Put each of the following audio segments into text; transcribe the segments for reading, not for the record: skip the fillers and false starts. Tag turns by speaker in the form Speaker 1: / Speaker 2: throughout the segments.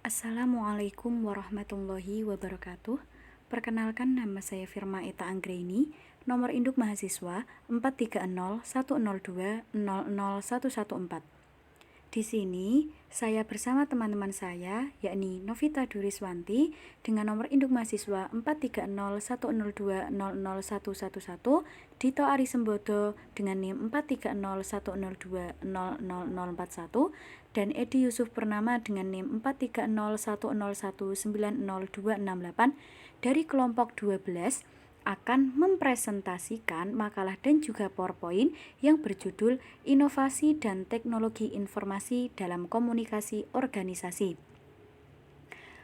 Speaker 1: Assalamualaikum warahmatullahi wabarakatuh. Perkenalkan, nama saya Firma Eta Anggraini, nomor induk mahasiswa 43010200114. Di sini saya bersama teman-teman saya, yakni Novita Duriswanti dengan nomor induk mahasiswa 43010200111, Dito Arisembodo dengan NIM 43010200041, dan Edi Yusuf Purnama dengan NIM 43010190268 dari kelompok 12 akan mempresentasikan makalah dan juga PowerPoint yang berjudul Inovasi dan Teknologi Informasi dalam Komunikasi Organisasi.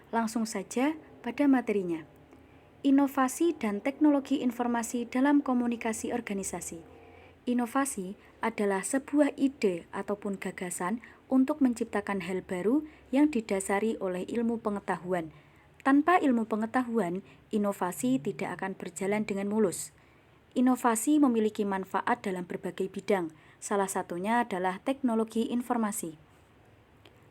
Speaker 1: Langsung saja pada materinya. Inovasi dan teknologi informasi dalam komunikasi organisasi. Inovasi adalah sebuah ide ataupun gagasan untuk menciptakan hal baru yang didasari oleh ilmu pengetahuan. Tanpa ilmu pengetahuan, inovasi tidak akan berjalan dengan mulus. Inovasi memiliki manfaat dalam berbagai bidang, salah satunya adalah teknologi informasi.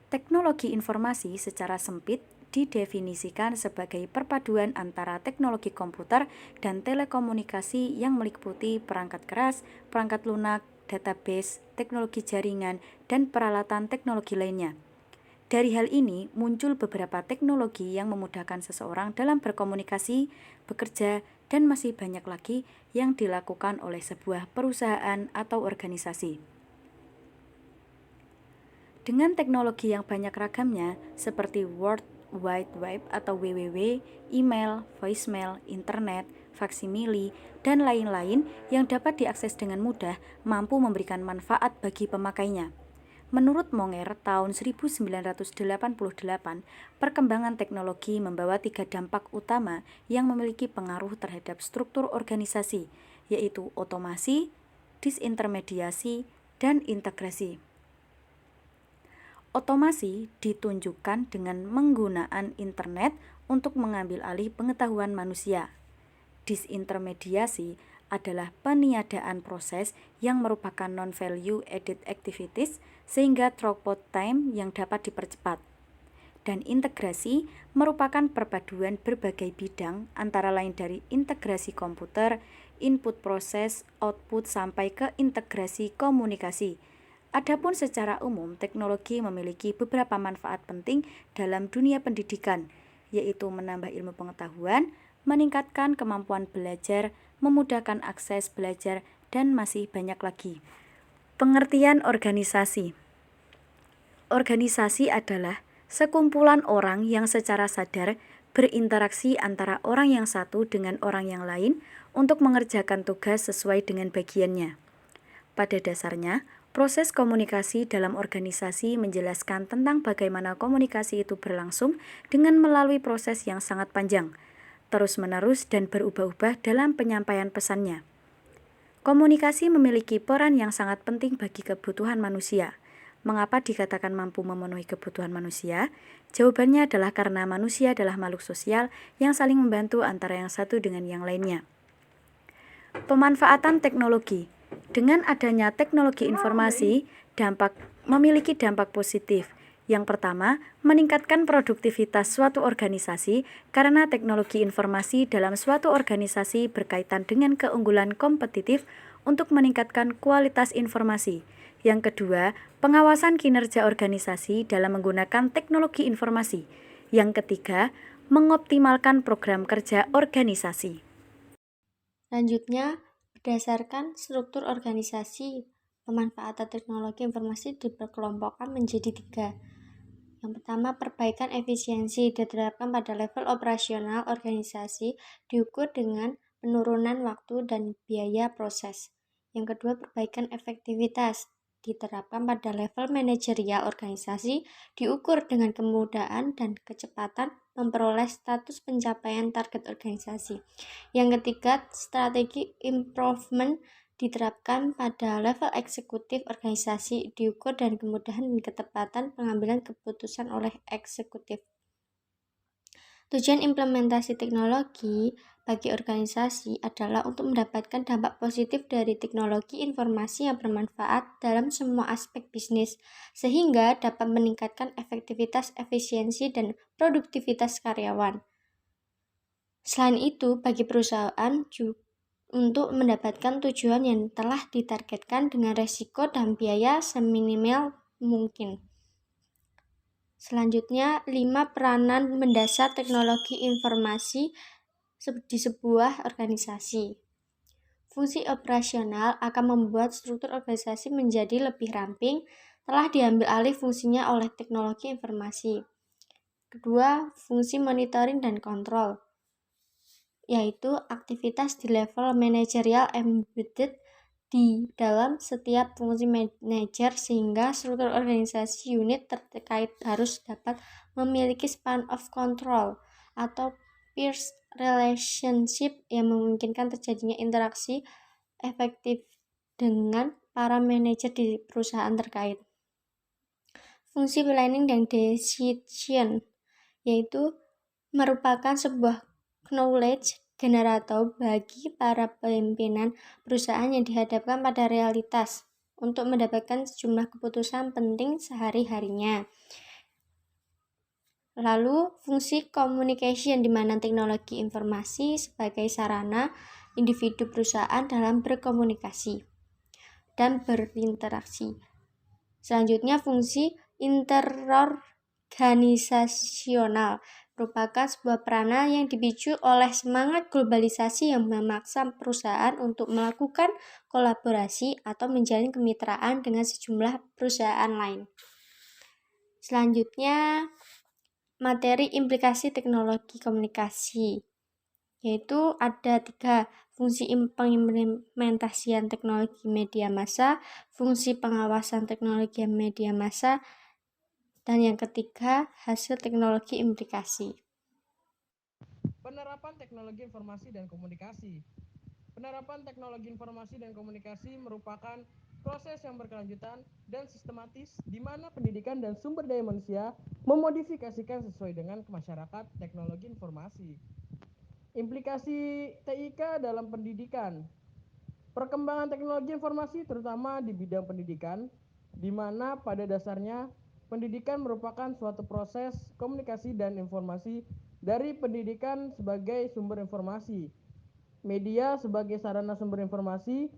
Speaker 1: Teknologi informasi secara sempit didefinisikan sebagai perpaduan antara teknologi komputer dan telekomunikasi yang meliputi perangkat keras, perangkat lunak, database, teknologi jaringan, dan peralatan teknologi lainnya. Dari hal ini muncul beberapa teknologi yang memudahkan seseorang dalam berkomunikasi, bekerja, dan masih banyak lagi yang dilakukan oleh sebuah perusahaan atau organisasi. Dengan teknologi yang banyak ragamnya, seperti World Wide Web atau WWW, email, voicemail, internet, faksimili, dan lain-lain yang dapat diakses dengan mudah, mampu memberikan manfaat bagi pemakainya. Menurut Monger tahun 1988, perkembangan teknologi membawa 3 dampak utama yang memiliki pengaruh terhadap struktur organisasi, yaitu otomasi, disintermediasi, dan integrasi. Otomasi ditunjukkan dengan penggunaan internet untuk mengambil alih pengetahuan manusia. Disintermediasi adalah peniadaan proses yang merupakan non-value added activities sehingga throughput time yang dapat dipercepat. Dan integrasi merupakan perpaduan berbagai bidang antara lain dari integrasi komputer, input proses, output sampai ke integrasi komunikasi. Adapun secara umum, teknologi memiliki beberapa manfaat penting dalam dunia pendidikan, yaitu menambah ilmu pengetahuan, meningkatkan kemampuan belajar, memudahkan akses belajar, dan masih banyak lagi. Pengertian organisasi. Organisasi adalah sekumpulan orang yang secara sadar berinteraksi antara orang yang satu dengan orang yang lain untuk mengerjakan tugas sesuai dengan bagiannya. Pada dasarnya, proses komunikasi dalam organisasi menjelaskan tentang bagaimana komunikasi itu berlangsung dengan melalui proses yang sangat panjang, terus-menerus dan berubah-ubah dalam penyampaian pesannya. Komunikasi memiliki peran yang sangat penting bagi kebutuhan manusia. Mengapa dikatakan mampu memenuhi kebutuhan manusia? Jawabannya adalah karena manusia adalah makhluk sosial yang saling membantu antara yang satu dengan yang lainnya. Pemanfaatan teknologi. Dengan adanya teknologi informasi, memiliki dampak positif. Yang pertama, meningkatkan produktivitas suatu organisasi karena teknologi informasi dalam suatu organisasi berkaitan dengan keunggulan kompetitif untuk meningkatkan kualitas informasi. Yang kedua, pengawasan kinerja organisasi dalam menggunakan teknologi informasi. Yang ketiga, mengoptimalkan program kerja organisasi.
Speaker 2: Selanjutnya, berdasarkan struktur organisasi, pemanfaatan teknologi informasi diperkelompokkan menjadi 3. Yang pertama, perbaikan efisiensi diterapkan pada level operasional organisasi diukur dengan penurunan waktu dan biaya proses. Yang kedua, perbaikan efektivitas diterapkan pada level manajerial organisasi diukur dengan kemudahan dan kecepatan memperoleh status pencapaian target organisasi. Yang ketiga, strategi improvement diterapkan pada level eksekutif organisasi diukur dan kemudahan dan ketepatan pengambilan keputusan oleh eksekutif. Tujuan implementasi teknologi bagi organisasi adalah untuk mendapatkan dampak positif dari teknologi informasi yang bermanfaat dalam semua aspek bisnis, sehingga dapat meningkatkan efektivitas, efisiensi, dan produktivitas karyawan. Selain itu, bagi perusahaan untuk mendapatkan tujuan yang telah ditargetkan dengan resiko dan biaya seminimal mungkin. Selanjutnya, 5 peranan mendasar teknologi informasi di sebuah organisasi. Fungsi operasional akan membuat struktur organisasi menjadi lebih ramping, telah diambil alih fungsinya oleh teknologi informasi. Kedua, fungsi monitoring dan kontrol, yaitu aktivitas di level manajerial embedded di dalam setiap fungsi manajer, sehingga struktur organisasi unit terkait harus dapat memiliki span of control atau peer relationship yang memungkinkan terjadinya interaksi efektif dengan para manajer di perusahaan terkait. Fungsi planning dan decision, yaitu merupakan sebuah knowledge generator bagi para pimpinan perusahaan yang dihadapkan pada realitas untuk mendapatkan sejumlah keputusan penting sehari-harinya. Lalu, fungsi communication, di mana teknologi informasi sebagai sarana individu perusahaan dalam berkomunikasi dan berinteraksi. Selanjutnya, fungsi interorganisasional merupakan sebuah peranan yang dipicu oleh semangat globalisasi yang memaksa perusahaan untuk melakukan kolaborasi atau menjalin kemitraan dengan sejumlah perusahaan lain. Selanjutnya, materi implikasi teknologi komunikasi, yaitu ada 3: fungsi pengimplementasian teknologi media massa, fungsi pengawasan teknologi media massa, dan yang ketiga, hasil teknologi implikasi.
Speaker 3: Penerapan teknologi informasi dan komunikasi. Penerapan teknologi informasi dan komunikasi merupakan proses yang berkelanjutan dan sistematis di mana pendidikan dan sumber daya manusia memodifikasikan sesuai dengan masyarakat teknologi informasi. Implikasi TIK dalam pendidikan. Perkembangan teknologi informasi terutama di bidang pendidikan, di mana pada dasarnya pendidikan merupakan suatu proses komunikasi dan informasi dari pendidikan sebagai sumber informasi, media sebagai sarana sumber informasi,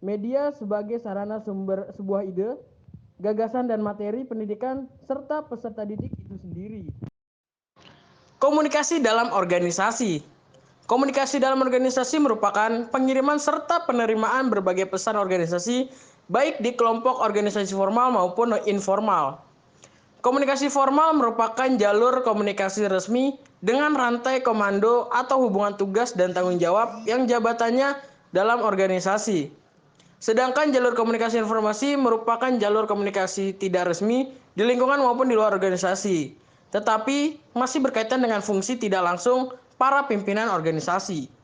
Speaker 3: media sebagai sarana sumber sebuah ide, gagasan dan materi pendidikan, serta peserta didik itu sendiri. Komunikasi dalam organisasi. Komunikasi dalam organisasi merupakan pengiriman serta penerimaan berbagai pesan organisasi, baik di kelompok organisasi formal maupun informal. Komunikasi formal merupakan jalur komunikasi resmi dengan rantai komando atau hubungan tugas dan tanggung jawab yang jabatannya dalam organisasi. Sedangkan jalur komunikasi informasi merupakan jalur komunikasi tidak resmi di lingkungan maupun di luar organisasi, tetapi masih berkaitan dengan fungsi tidak langsung para pimpinan organisasi.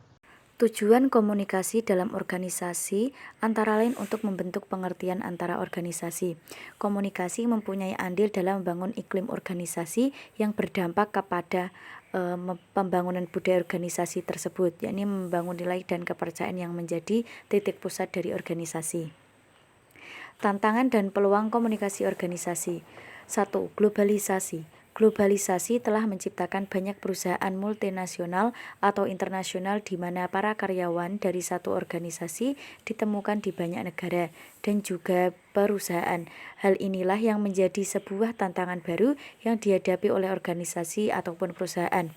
Speaker 1: Tujuan komunikasi dalam organisasi antara lain untuk membentuk pengertian antara organisasi. Komunikasi mempunyai andil dalam membangun iklim organisasi yang berdampak kepada pembangunan budaya organisasi tersebut, yakni membangun nilai dan kepercayaan yang menjadi titik pusat dari organisasi. Tantangan dan peluang komunikasi organisasi. 1. Globalisasi. Globalisasi telah menciptakan banyak perusahaan multinasional atau internasional di mana para karyawan dari satu organisasi ditemukan di banyak negara dan juga perusahaan. Hal inilah yang menjadi sebuah tantangan baru yang dihadapi oleh organisasi ataupun perusahaan.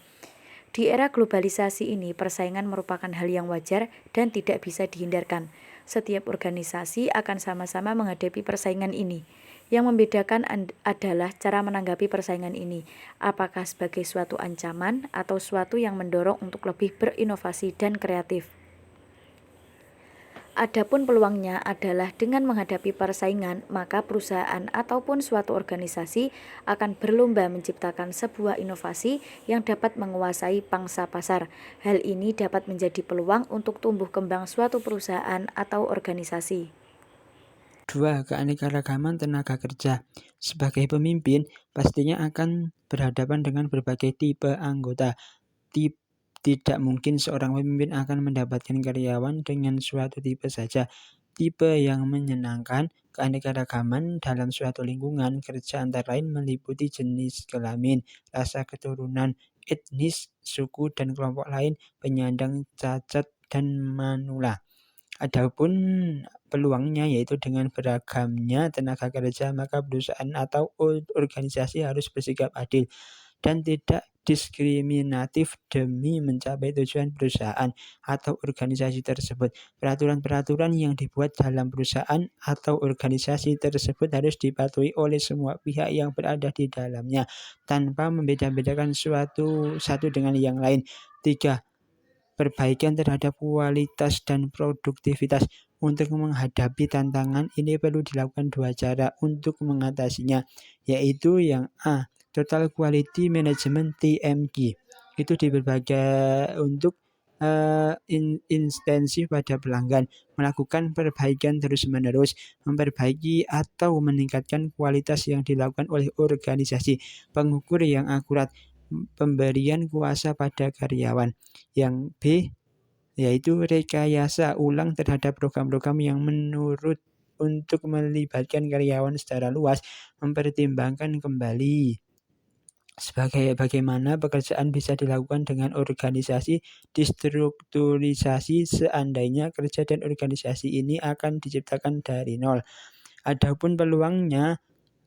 Speaker 1: Di era globalisasi ini, persaingan merupakan hal yang wajar dan tidak bisa dihindarkan. Setiap organisasi akan sama-sama menghadapi persaingan ini. Yang membedakan adalah cara menanggapi persaingan ini, apakah sebagai suatu ancaman atau suatu yang mendorong untuk lebih berinovasi dan kreatif. Adapun peluangnya adalah dengan menghadapi persaingan, maka perusahaan ataupun suatu organisasi akan berlomba menciptakan sebuah inovasi yang dapat menguasai pangsa pasar. Hal ini dapat menjadi peluang untuk tumbuh kembang suatu perusahaan atau organisasi.
Speaker 4: 2. Keanekaragaman tenaga kerja. Sebagai pemimpin, pastinya akan berhadapan dengan berbagai tipe anggota. Tidak mungkin seorang pemimpin akan mendapatkan karyawan dengan suatu tipe saja. Tipe yang menyenangkan, keanekaragaman dalam suatu lingkungan kerja antara lain meliputi jenis kelamin, rasa keturunan, etnis, suku, dan kelompok lain, penyandang cacat, dan manula. Adapun peluangnya yaitu dengan beragamnya tenaga kerja, maka perusahaan atau organisasi harus bersikap adil dan tidak diskriminatif demi mencapai tujuan perusahaan atau organisasi tersebut. Peraturan-peraturan yang dibuat dalam perusahaan atau organisasi tersebut harus dipatuhi oleh semua pihak yang berada di dalamnya tanpa membeda-bedakan satu dengan yang lain. 3. Perbaikan terhadap kualitas dan produktivitas. Untuk menghadapi tantangan ini perlu dilakukan 2 cara untuk mengatasinya, yaitu yang A, Total Quality Management TMQ. Itu untuk instansi pada pelanggan, melakukan perbaikan terus-menerus, memperbaiki atau meningkatkan kualitas yang dilakukan oleh organisasi, pengukur yang akurat, pemberian kuasa pada karyawan. Yang B, yaitu rekayasa ulang terhadap program-program yang untuk melibatkan karyawan secara luas, mempertimbangkan kembali bagaimana pekerjaan bisa dilakukan dengan organisasi distrukturisasi seandainya kerja dan organisasi ini akan diciptakan dari nol. Adapun peluangnya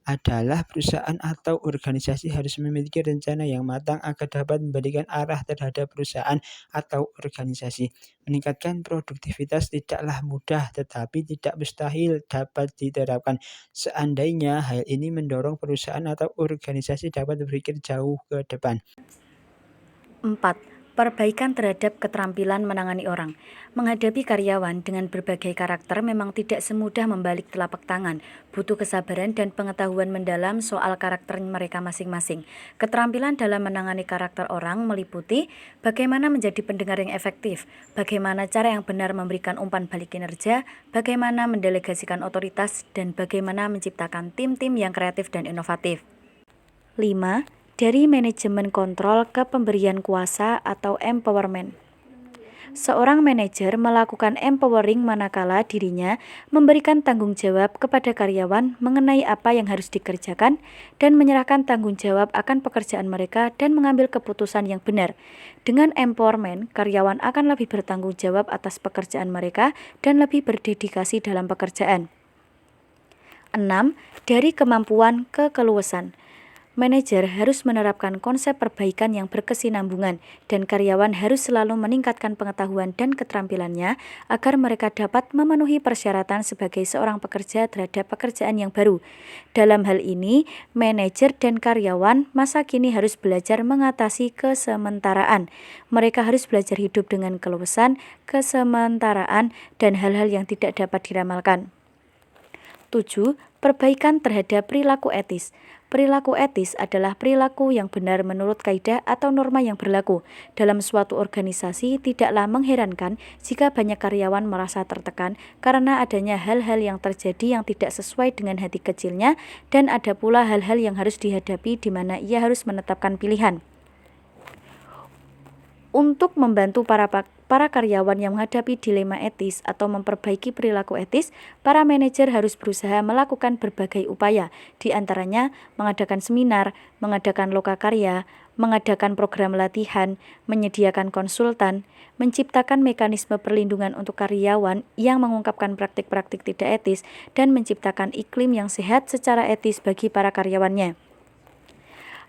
Speaker 4: adalah perusahaan atau organisasi harus memiliki rencana yang matang agar dapat memberikan arah terhadap perusahaan atau organisasi. Meningkatkan produktivitas tidaklah mudah, tetapi tidak mustahil dapat diterapkan. Seandainya hal ini mendorong perusahaan atau organisasi dapat berpikir jauh ke depan.
Speaker 1: 4. Perbaikan terhadap keterampilan menangani orang. Menghadapi karyawan dengan berbagai karakter memang tidak semudah membalik telapak tangan. Butuh kesabaran dan pengetahuan mendalam soal karakter mereka masing-masing. Keterampilan dalam menangani karakter orang meliputi bagaimana menjadi pendengar yang efektif, bagaimana cara yang benar memberikan umpan balik kinerja, bagaimana mendelegasikan otoritas, dan bagaimana menciptakan tim-tim yang kreatif dan inovatif. 5. Dari manajemen kontrol ke pemberian kuasa atau empowerment. Seorang manajer melakukan empowering manakala dirinya memberikan tanggung jawab kepada karyawan mengenai apa yang harus dikerjakan dan menyerahkan tanggung jawab akan pekerjaan mereka dan mengambil keputusan yang benar. Dengan empowerment, karyawan akan lebih bertanggung jawab atas pekerjaan mereka dan lebih berdedikasi dalam pekerjaan. 6. Dari kemampuan ke keluasan. Manajer harus menerapkan konsep perbaikan yang berkesinambungan dan karyawan harus selalu meningkatkan pengetahuan dan keterampilannya agar mereka dapat memenuhi persyaratan sebagai seorang pekerja terhadap pekerjaan yang baru. Dalam hal ini, manajer dan karyawan masa kini harus belajar mengatasi kesementaraan. Mereka harus belajar hidup dengan keluasan, kesementaraan, dan hal-hal yang tidak dapat diramalkan. 7. Perbaikan terhadap perilaku etis. Perilaku etis adalah perilaku yang benar menurut kaidah atau norma yang berlaku. Dalam suatu organisasi tidaklah mengherankan jika banyak karyawan merasa tertekan karena adanya hal-hal yang terjadi yang tidak sesuai dengan hati kecilnya, dan ada pula hal-hal yang harus dihadapi di mana ia harus menetapkan pilihan. Untuk membantu para karyawan yang menghadapi dilema etis atau memperbaiki perilaku etis, para manajer harus berusaha melakukan berbagai upaya, di antaranya mengadakan seminar, mengadakan lokakarya, mengadakan program latihan, menyediakan konsultan, menciptakan mekanisme perlindungan untuk karyawan yang mengungkapkan praktik-praktik tidak etis, dan menciptakan iklim yang sehat secara etis bagi para karyawannya.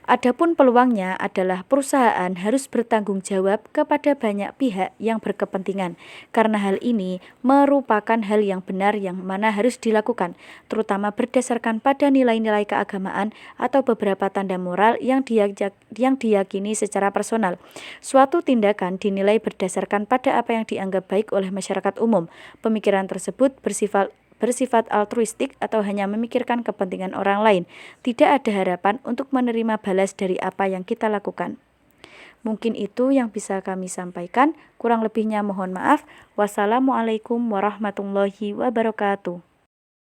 Speaker 1: Adapun peluangnya adalah perusahaan harus bertanggung jawab kepada banyak pihak yang berkepentingan, karena hal ini merupakan hal yang benar yang mana harus dilakukan, terutama berdasarkan pada nilai-nilai keagamaan atau beberapa tanda moral yang diyakini secara personal. Suatu tindakan dinilai berdasarkan pada apa yang dianggap baik oleh masyarakat umum. Pemikiran tersebut bersifat altruistik atau hanya memikirkan kepentingan orang lain. Tidak ada harapan untuk menerima balas dari apa yang kita lakukan. Mungkin itu yang bisa kami sampaikan. Kurang lebihnya mohon maaf. Wassalamualaikum warahmatullahi wabarakatuh.